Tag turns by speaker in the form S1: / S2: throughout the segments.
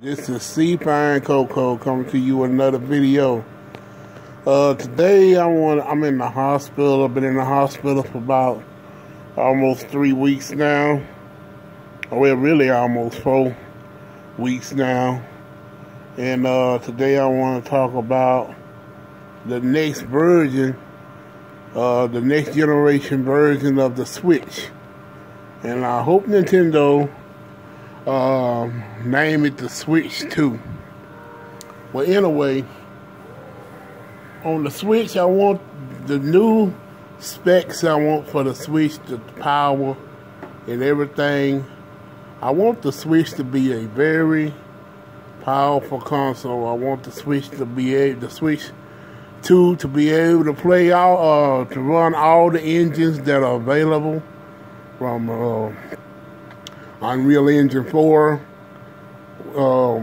S1: This is C Fine Coco coming to you with another video. Today I'm in the hospital. I've been in the hospital for about almost 3 weeks now. Well, really almost 4 weeks now. And today I want to talk about the next version, the next generation version of the Switch. And I hope Nintendo name it the Switch 2. Well, anyway, on the Switch, I want the new specs I want for the Switch, the power and everything. I want the Switch to be a very powerful console. I want the Switch to be able, the Switch 2 to be able to play all, to run all the engines that are available from Unreal Engine 4, or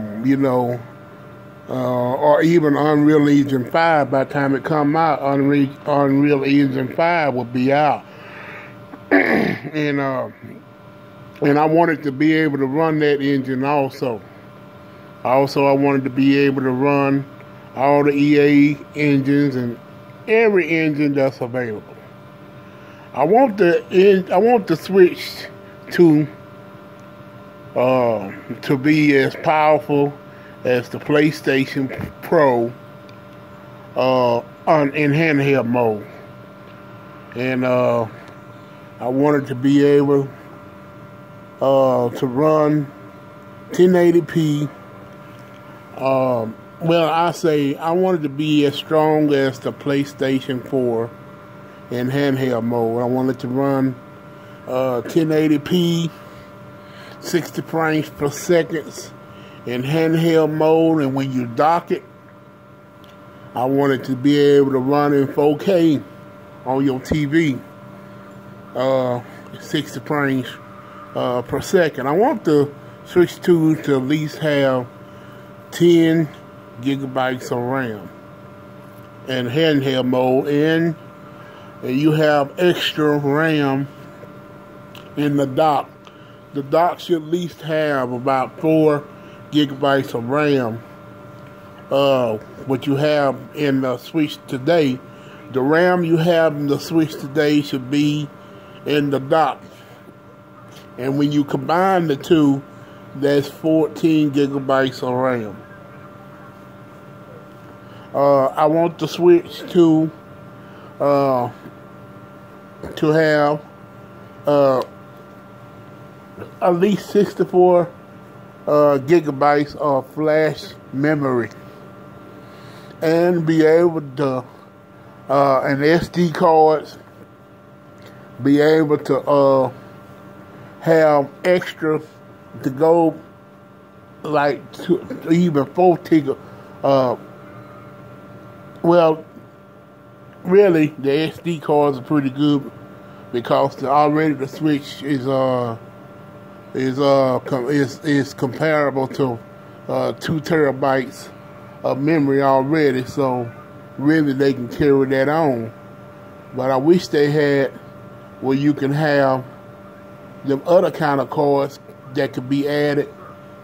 S1: even Unreal Engine 5. By the time it come out, Unreal Engine 5 will be out. and I wanted to be able to run that engine also. Also, I wanted to be able to run all the EA engines and every engine that's available. I want the Switch 2 to be as powerful as the PlayStation Pro in handheld mode. And I wanted to be able to run 1080p. Well, I wanted to be as strong as the PlayStation 4 in handheld mode. I wanted to run 1080p, 60 frames per second in handheld mode, and when you dock it, I wanted to be able to run in 4K on your TV, 60 frames per second. I want the Switch 2 to at least have 10 gigabytes of RAM in handheld mode, and you have extra RAM in the dock. The dock should at least have about 4 gigabytes of RAM. What you have in the Switch today, the RAM you have in the Switch today should be in the dock. And when you combine the two, that's 14 gigabytes of RAM. I want the Switch 2 to have at least 64 gigabytes of flash memory, and be able to and SD cards, be able to have extra to go like even 4 gigabytes. Well, really, the SD cards are pretty good because already the Switch is comparable to 2 terabytes of memory already. So really, they can carry that on. But I wish they had where you can have them other kind of cards that could be added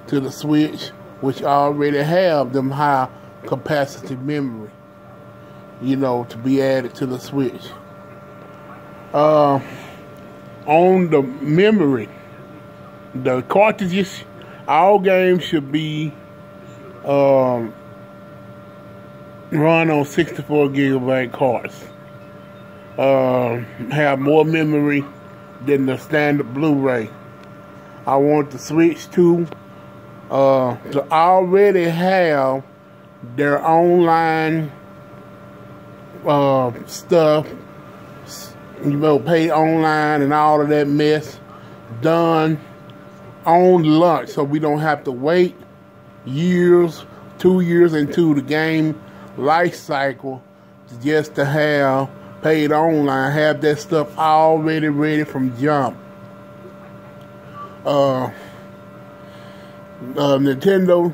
S1: to the Switch, which already have them high capacity memory, to be added to the Switch. On the memory, the cartridges, all games should be run on 64 gigabyte cards. Have more memory than the standard Blu-ray. I want the Switch 2 to already have their online stuff, pay online and all of that mess done on launch, so we don't have to wait years, 2 years into the game life cycle just to have paid online, have that stuff already ready from jump. Nintendo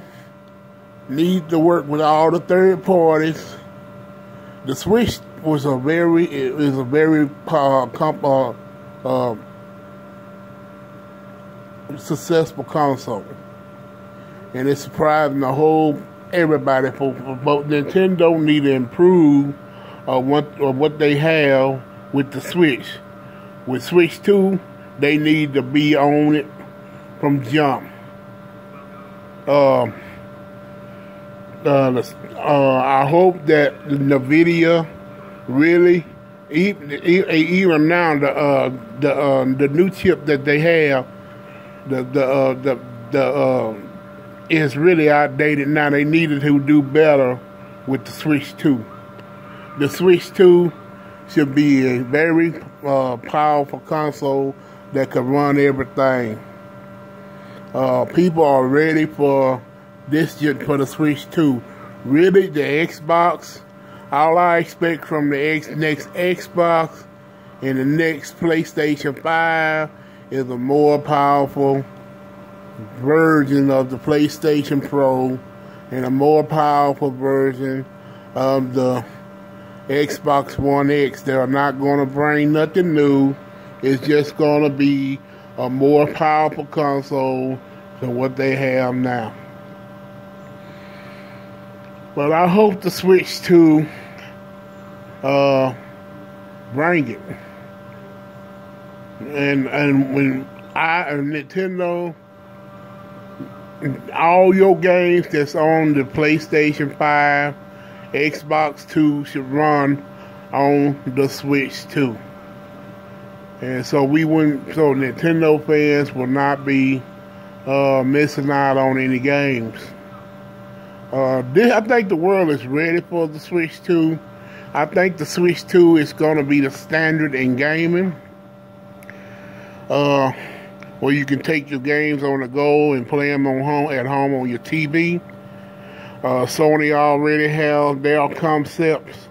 S1: needs to work with all the third parties. The Switch was a very successful console. and it's surprising the whole everybody. But Nintendo need to improve what they have with the Switch. With Switch 2, they need to be on it from jump. I hope that NVIDIA really, even now, the new chip that they have, is really outdated now. They needed to do better with the Switch 2. The Switch 2 should be a very powerful console that can run everything. People are ready for for the Switch 2. Really, the Xbox, all I expect from the next Xbox and the next PlayStation 5 is a more powerful version of the PlayStation Pro and a more powerful version of the Xbox One X. They're not going to bring nothing new. It's just going to be a more powerful console than what they have now. But I hope the Switch 2 bring it. And when Nintendo, all your games that's on the PlayStation 5, Xbox 2 should run on the Switch 2. And so Nintendo fans will not be missing out on any games. I think the world is ready for the Switch 2. I think the Switch 2 is going to be the standard in gaming. Where you can take your games on the go and play them at home on your TV. Sony already have their concepts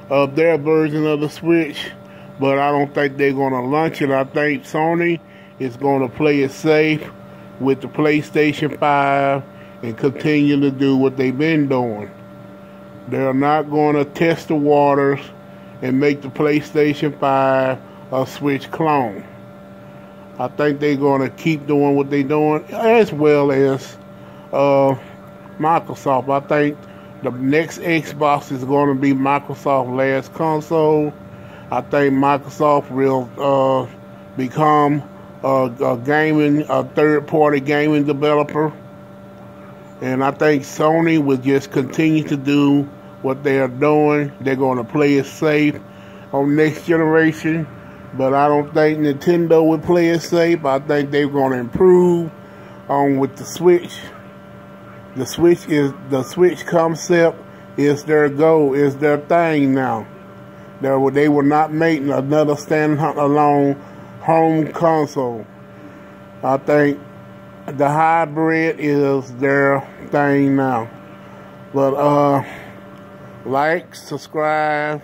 S1: of their version of the Switch, but I don't think they're going to launch it. I think Sony is going to play it safe with the PlayStation 5 and continue to do what they've been doing. They're not going to test the waters and make the PlayStation 5 a Switch clone. I think they're going to keep doing what they're doing, as well as Microsoft. I think the next Xbox is going to be Microsoft's last console. I think Microsoft will become a third-party gaming developer. And I think Sony will just continue to do what they are doing. They're going to play it safe on next generation. But I don't think Nintendo will play it safe. I think they're going to improve on with the Switch. The Switch concept is their goal, is their thing now. They will not make another standalone home console. I think the hybrid is their thing now. But like, subscribe,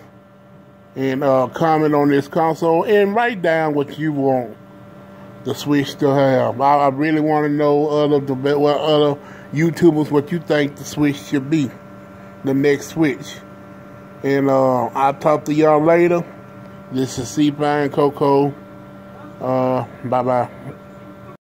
S1: and comment on this console, and write down what you want the Switch to have. I really want to know what other YouTubers, what you think the Switch should be, the next Switch. And I'll talk to y'all later. This is C-Fine Coco. Bye-bye.